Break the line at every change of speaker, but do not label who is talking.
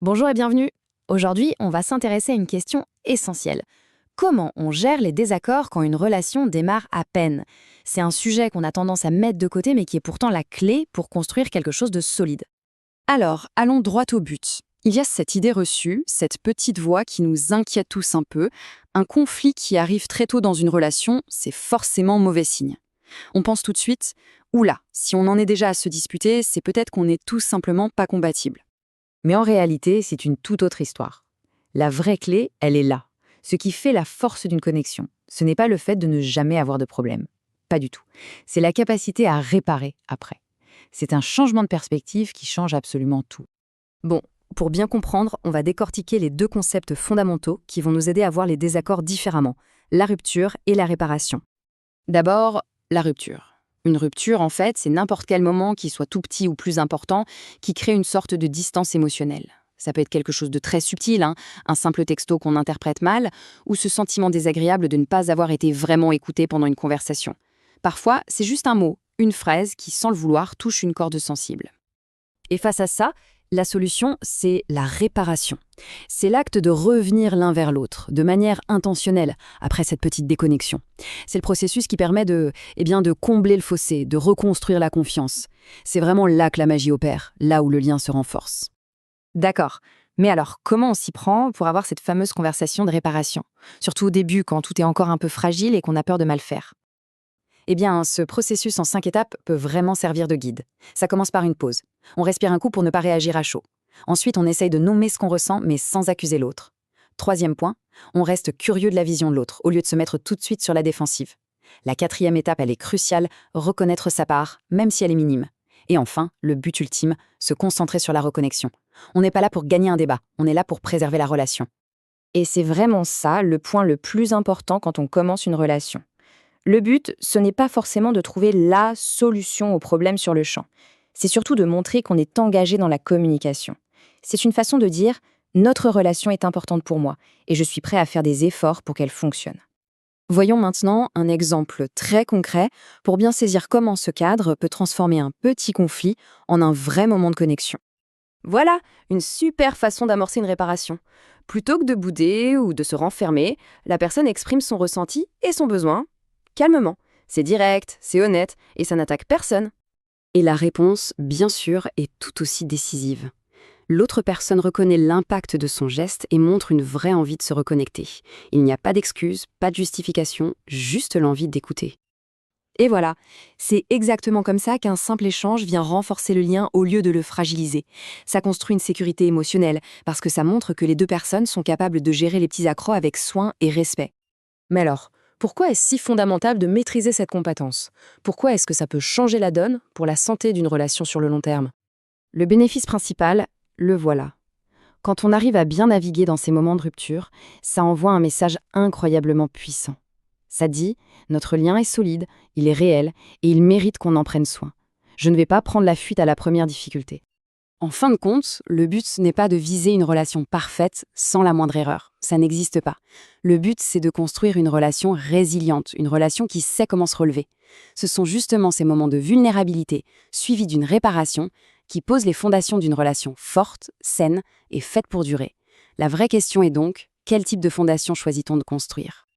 Bonjour et bienvenue. Aujourd'hui, on va s'intéresser à une question essentielle. Comment on gère les désaccords quand une relation démarre à peine? C'est un sujet qu'on a tendance à mettre de côté mais qui est pourtant la clé pour construire quelque chose de solide.
Alors, allons droit au but. Il y a cette idée reçue, cette petite voix qui nous inquiète tous un peu. Un conflit qui arrive très tôt dans une relation, c'est forcément mauvais signe. On pense tout de suite, oula, si on en est déjà à se disputer, c'est peut-être qu'on n'est tout simplement pas compatibles.
Mais en réalité, c'est une toute autre histoire. La vraie clé, elle est là. Ce qui fait la force d'une connexion, ce n'est pas le fait de ne jamais avoir de problème. Pas du tout. C'est la capacité à réparer après. C'est un changement de perspective qui change absolument tout. Bon, pour bien comprendre, on va décortiquer les deux concepts fondamentaux qui vont nous aider à voir les désaccords différemment, la rupture et la réparation.
D'abord, la rupture. Une rupture, en fait, c'est n'importe quel moment, qui soit tout petit ou plus important, qui crée une sorte de distance émotionnelle. Ça peut être quelque chose de très subtil, un simple texto qu'on interprète mal, ou ce sentiment désagréable de ne pas avoir été vraiment écouté pendant une conversation. Parfois, c'est juste un mot, une phrase qui, sans le vouloir, touche une corde sensible.
Et face à ça, la solution, c'est la réparation. C'est l'acte de revenir l'un vers l'autre, de manière intentionnelle, après cette petite déconnexion. C'est le processus qui permet de combler le fossé, de reconstruire la confiance. C'est vraiment là que la magie opère, là où le lien se renforce. D'accord. Mais alors, comment on s'y prend pour avoir cette fameuse conversation de réparation? Surtout au début, quand tout est encore un peu fragile et qu'on a peur de mal faire. Eh bien, ce processus en 5 étapes peut vraiment servir de guide. Ça commence par une pause. On respire un coup pour ne pas réagir à chaud. Ensuite, on essaye de nommer ce qu'on ressent, mais sans accuser l'autre. Troisième point, on reste curieux de la vision de l'autre, au lieu de se mettre tout de suite sur la défensive. La quatrième étape, elle est cruciale, reconnaître sa part, même si elle est minime. Et enfin, le but ultime, se concentrer sur la reconnexion. On n'est pas là pour gagner un débat, on est là pour préserver la relation.
Et c'est vraiment ça le point le plus important quand on commence une relation. Le but, ce n'est pas forcément de trouver la solution au problème sur le champ. C'est surtout de montrer qu'on est engagé dans la communication. C'est une façon de dire « notre relation est importante pour moi et je suis prêt à faire des efforts pour qu'elle fonctionne ».
Voyons maintenant un exemple très concret pour bien saisir comment ce cadre peut transformer un petit conflit en un vrai moment de connexion.
Voilà, une super façon d'amorcer une réparation. Plutôt que de bouder ou de se renfermer, la personne exprime son ressenti et son besoin calmement. C'est direct, c'est honnête et ça n'attaque personne.
Et la réponse, bien sûr, est tout aussi décisive. L'autre personne reconnaît l'impact de son geste et montre une vraie envie de se reconnecter. Il n'y a pas d'excuse, pas de justification, juste l'envie d'écouter.
Et voilà, c'est exactement comme ça qu'un simple échange vient renforcer le lien au lieu de le fragiliser. Ça construit une sécurité émotionnelle parce que ça montre que les deux personnes sont capables de gérer les petits accrocs avec soin et respect. Mais alors, pourquoi est-ce si fondamental de maîtriser cette compétence? Pourquoi est-ce que ça peut changer la donne pour la santé d'une relation sur le long terme? Le bénéfice principal, le voilà. Quand on arrive à bien naviguer dans ces moments de rupture, ça envoie un message incroyablement puissant. Ça dit, notre lien est solide, il est réel et il mérite qu'on en prenne soin. Je ne vais pas prendre la fuite à la première difficulté.
En fin de compte, le but n'est pas de viser une relation parfaite sans la moindre erreur. Ça n'existe pas. Le but, c'est de construire une relation résiliente, une relation qui sait comment se relever. Ce sont justement ces moments de vulnérabilité, suivis d'une réparation, qui posent les fondations d'une relation forte, saine et faite pour durer. La vraie question est donc, quel type de fondation choisit-on de construire ?